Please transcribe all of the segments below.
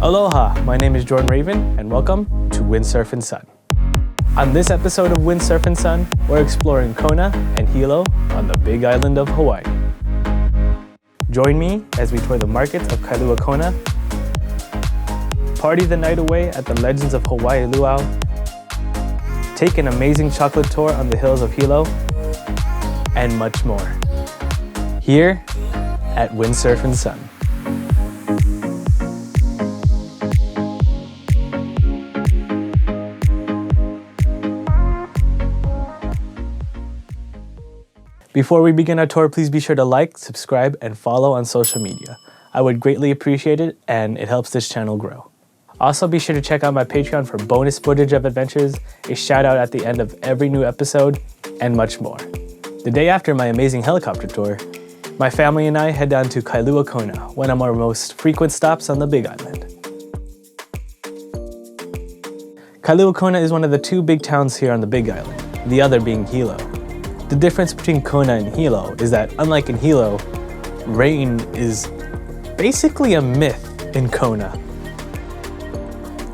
Aloha, my name is Jordan Raven, and welcome to Windsurf and Sun. On this episode of Windsurf and Sun, we're exploring Kona and Hilo on the Big Island of Hawaii. Join me as we tour the markets of Kailua Kona, party the night away at the Legends of Hawaii Luau, take an amazing chocolate tour on the hills of Hilo, and much more. Here at Windsurf and Sun. Before we begin our tour, please be sure to like, subscribe, and follow on social media. I would greatly appreciate it, and it helps this channel grow. Also, be sure to check out my Patreon for bonus footage of adventures, a shout out at the end of every new episode, and much more. The day after my amazing helicopter tour, my family and I head down to Kailua Kona, one of our most frequent stops on the Big Island. Kailua Kona is one of the two big towns here on the Big Island, the other being Hilo. The difference between Kona and Hilo is that, unlike in Hilo, rain is basically a myth in Kona.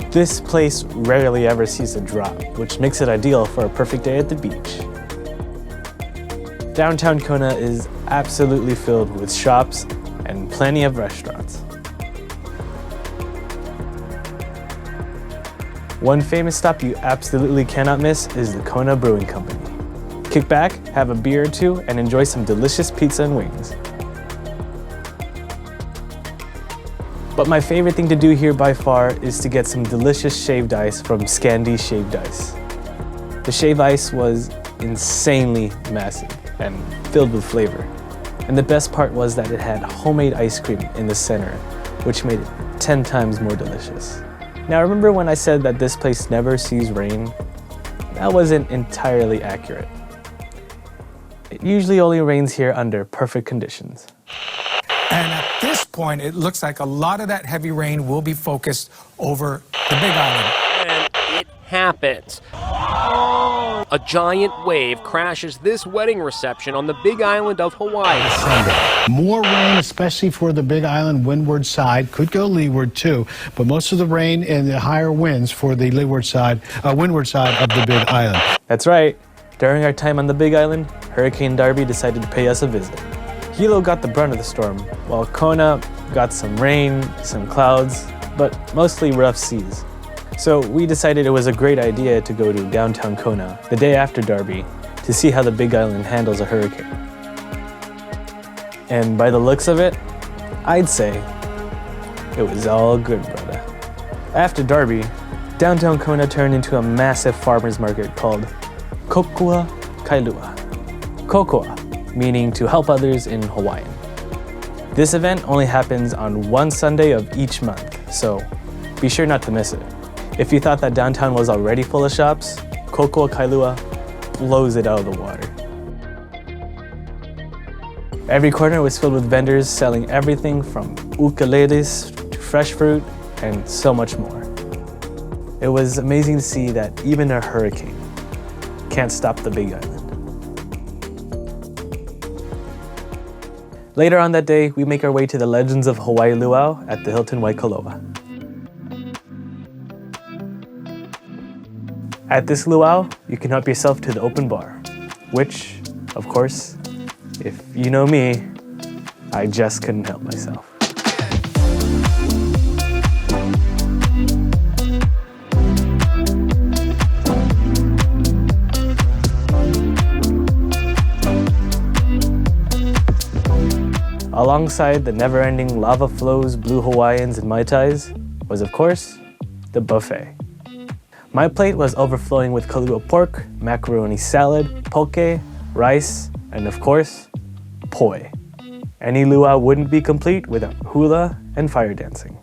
This place rarely ever sees a drop, which makes it ideal for a perfect day at the beach. Downtown Kona is absolutely filled with shops and plenty of restaurants. One famous stop you absolutely cannot miss is the Kona Brewing Company. Kick back, have a beer or two, and enjoy some delicious pizza and wings. But my favorite thing to do here by far is to get some delicious shaved ice from Scandi Shaved Ice. The shaved ice was insanely massive and filled with flavor. And the best part was that it had homemade ice cream in the center, which made it 10 times more delicious. Now remember when I said that this place never sees rain? That wasn't entirely accurate. It usually only rains here under perfect conditions. And at this point, it looks like a lot of that heavy rain will be focused over the Big Island. And it happens. A giant wave crashes this wedding reception on the Big Island of Hawaii. Sunday. More rain, especially for the Big Island windward side. Could go leeward too, but most of the rain and the higher winds for the windward side of the Big Island. That's right. During our time on the Big Island, Hurricane Darby decided to pay us a visit. Hilo got the brunt of the storm, while Kona got some rain, some clouds, but mostly rough seas. So we decided it was a great idea to go to downtown Kona the day after Darby to see how the Big Island handles a hurricane. And by the looks of it, I'd say it was all good, brother. After Darby, downtown Kona turned into a massive farmers market called Kokua Kailua. Kokua, meaning to help others in Hawaiian. This event only happens on one Sunday of each month, so be sure not to miss it. If you thought that downtown was already full of shops, Kokua Kailua blows it out of the water. Every corner was filled with vendors selling everything from ukuleles to fresh fruit and so much more. It was amazing to see that even a hurricane can't stop the Big Island. Later on that day, we make our way to the Legends of Hawaii Luau at the Hilton Waikoloa. At this luau, you can help yourself to the open bar, which, of course, if you know me, I just couldn't help myself. Alongside the never-ending lava flows, blue Hawaiians, and Mai Tais was, of course, the buffet. My plate was overflowing with Kailua pork, macaroni salad, poke, rice, and of course, poi. Any luau wouldn't be complete without hula and fire dancing.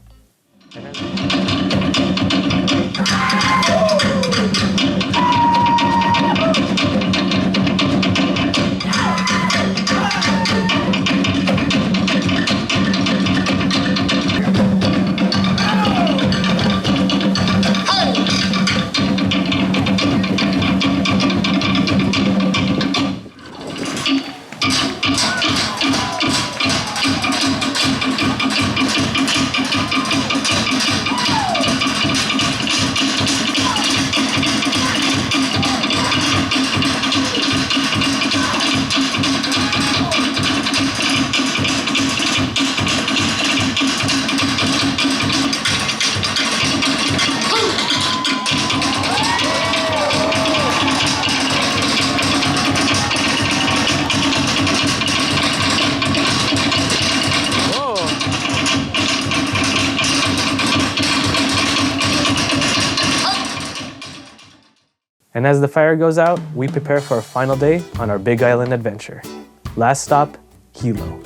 And as the fire goes out, we prepare for our final day on our Big Island adventure. Last stop, Hilo.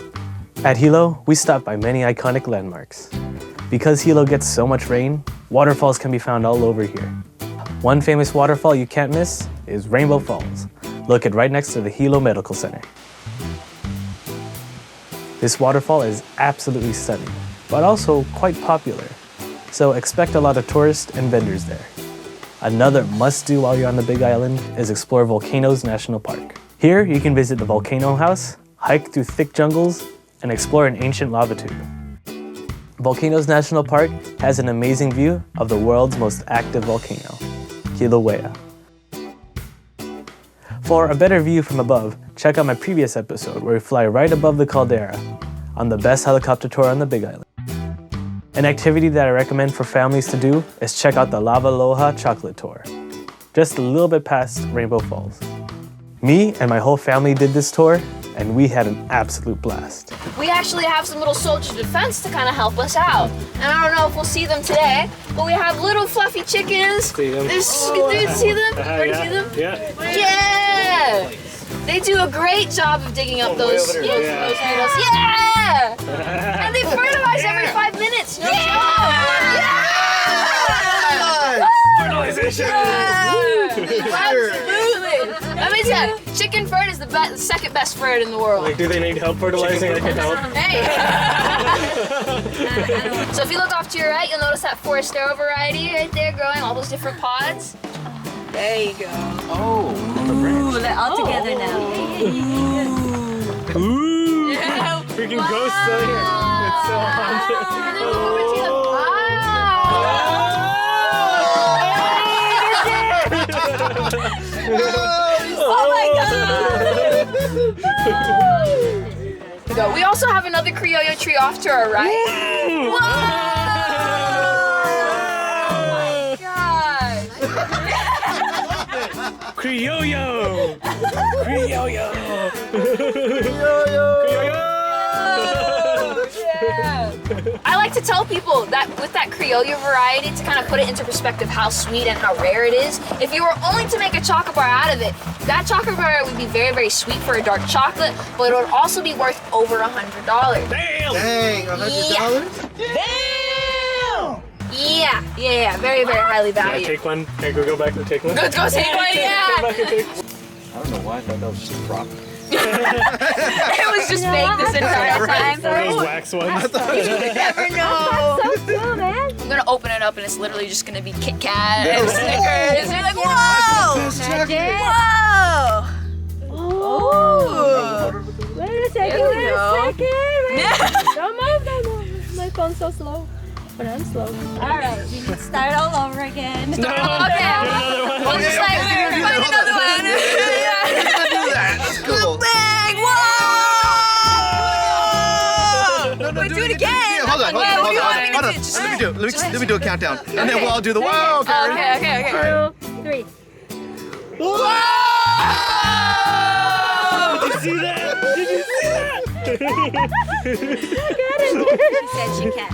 At Hilo, we stop by many iconic landmarks. Because Hilo gets so much rain, waterfalls can be found all over here. One famous waterfall you can't miss is Rainbow Falls, located right next to the Hilo Medical Center. This waterfall is absolutely stunning, but also quite popular, so expect a lot of tourists and vendors there. Another must-do while you're on the Big Island is explore Volcanoes National Park. Here, you can visit the Volcano House, hike through thick jungles, and explore an ancient lava tube. Volcanoes National Park has an amazing view of the world's most active volcano, Kilauea. For a better view from above, check out my previous episode where we fly right above the caldera on the best helicopter tour on the Big Island. An activity that I recommend for families to do is check out the Lavaloha Chocolate tour, just a little bit past Rainbow Falls. Me and my whole family did this tour, and we had an absolute blast. We actually have some little soldier defense to kind of help us out. And I don't know if we'll see them today, but we have little fluffy chickens. See them? Do you see them? Where do you see them? Yeah. Yeah! They do a great job of digging up those needles. Yeah! And they fertilize every 5 minutes. No joke. Fertilization! Absolutely. Let me tell you, chicken fern is the second best fern in the world. Like, do they need help fertilizing? I can help. Hey! So if you look off to your right, you'll notice that Forastero variety right there growing all those different pods. There you go. Ooh, they're all together now. Ooh! Yeah. Freaking ghosts out here. It's so haunted. And then look over to the Oh my God! We also have another Criollo tree off to our right. Whoa! Oh my gosh! Criollo! Criollo! Yeah. I like to tell people that with that Criollo variety, to kind of put it into perspective how sweet and how rare it is, if you were only to make a chocolate bar out of it, that chocolate bar would be very, very sweet for a dark chocolate, but it would also be worth over $100. Damn! Dang, $100? Damn! Yeah, very, very highly Can I valued. take one? Can I go back and take one? Let's go take one, yeah! Go back and take one. I don't know why I thought that was just a prop. It was just fake this entire time. One of those wax ones. You never know. So cool, man. I'm gonna open it up and it's literally just gonna be Kit Kat and Snickers. You're like, whoa! Whoa! Oh. Wait a second, There we wait go. a second. Don't move. My phone's so slow. But I'm slow. Alright, we can start all over again. No! Okay. We'll just like, find another one. That's cool. Bang! Whoa! No, Wait, do it again. Yeah, hold on. Just Let me do a countdown. And then we'll all do the whoa. Okay. 2, 3. Whoa! Did you see that? Did you see that? She said she can.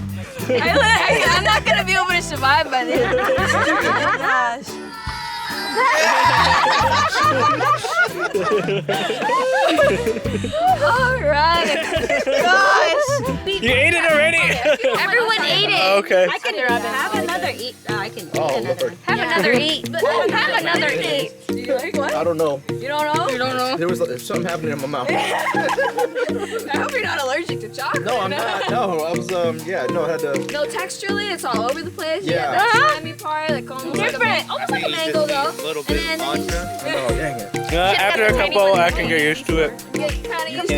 I'm not gonna be able to survive by the end. Gosh. All right. Gosh. You ate it already? Everyone ate it. Okay. I can have another eat. I can eat another. Have another eat. Have another eat. I don't know. You don't know? You don't know? There was something happening in my mouth. I hope you're not allergic to chocolate. No, I'm not. No, I was, I had to. No, texturally, it's all over the place. Yeah. The slimy part, like almost Different. almost like a mango though. little bit And then- Oh, dang it. After a couple, I can get used to it. Get kind of used to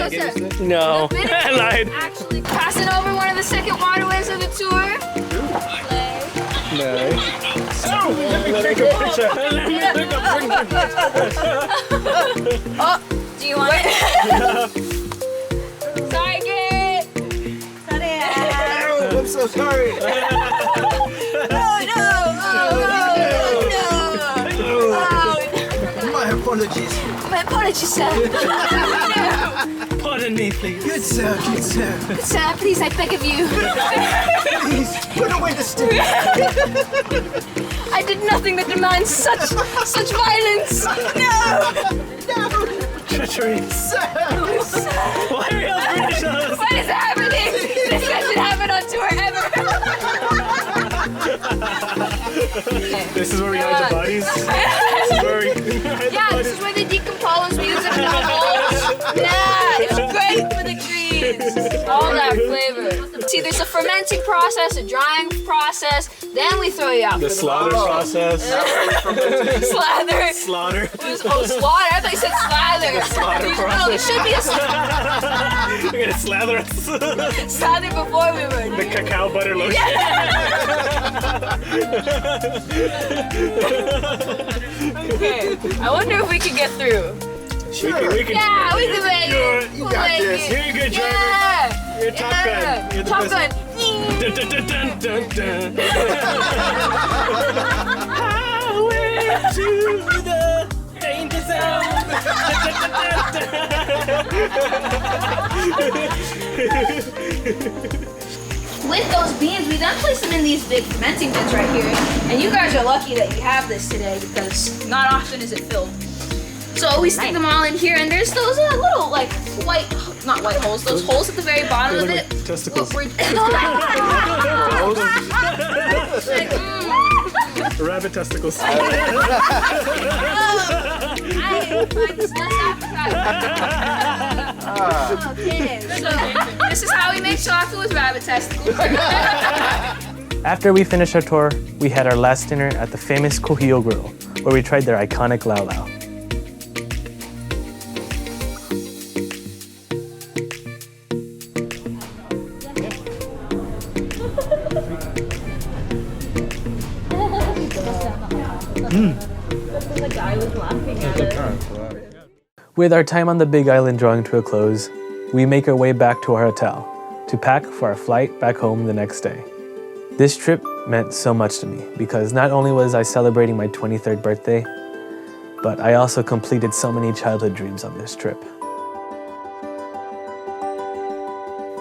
it. No, The I lied. Actually, passing over one of the second waterways of the tour. Let me take a picture. Let me take a picture. Oh, do you want it? Sorry, kid. I'm so sorry. Oh, My apologies. my apologies, sir. Pardon Join me, please. Good sir, good sir. Sir, please, I beg of you. Please, put away the stick. I did nothing that demands such violence. No! Treachery. Sir. Why are you all British on us? What is happening? This doesn't happen on tour ever. This is where we hide the bodies. This is where we Yeah, this is where they decompose. We use them in the holes. Yeah, it's great for the trees. All that flavor. See, there's a fermenting process, a drying process, then we throw you out the for slaughter process. Slather. Slaughter. Oh, slaughter? I thought you said slather. Slaughter No, process. there should be a We're gonna slather us. slather before we were. The cacao butter lotion. Okay, I wonder if we can get through. Sure. We can. Yeah, we can make it. You got this. You're good, driver. Yeah. You're Top Gun. You're the Top best. Gun. Dun, dun, dun, dun, dun, dun. Highway to the danger zone. With those beans, we then place them in these big fermenting bins right here. And you guys are lucky that you have this today because not often is it filled. So we stick them all in here, and there's those little like not white holes, those holes at the very bottom of it. Testicles. Rabbit testicles. I find this less appetizing. Okay, so this is how we make chocolate with rabbit testicles. After we finished our tour, we had our last dinner at the famous Kuhio Grille, where we tried their iconic Luau. The guy was laughing at it. With our time on the Big Island drawing to a close, we make our way back to our hotel to pack for our flight back home the next day. This trip meant so much to me because not only was I celebrating my 23rd birthday, but I also completed so many childhood dreams on this trip.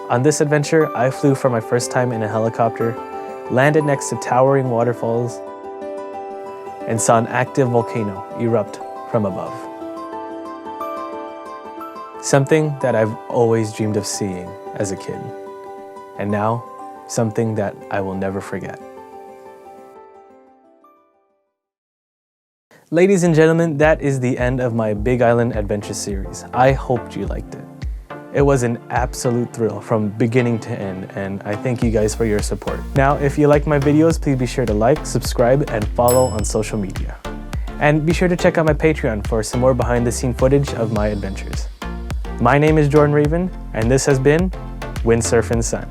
On this adventure, I flew for my first time in a helicopter, landed next to towering waterfalls, and saw an active volcano erupt from above. Something that I've always dreamed of seeing as a kid, and now something that I will never forget. Ladies and gentlemen, that is the end of my Big Island Adventure series. I hoped you liked it. It was an absolute thrill from beginning to end, and I thank you guys for your support. Now, if you like my videos, please be sure to like, subscribe, and follow on social media. And be sure to check out my Patreon for some more behind-the-scene footage of my adventures. My name is Jordan Raven, and this has been Windsurfing Sun.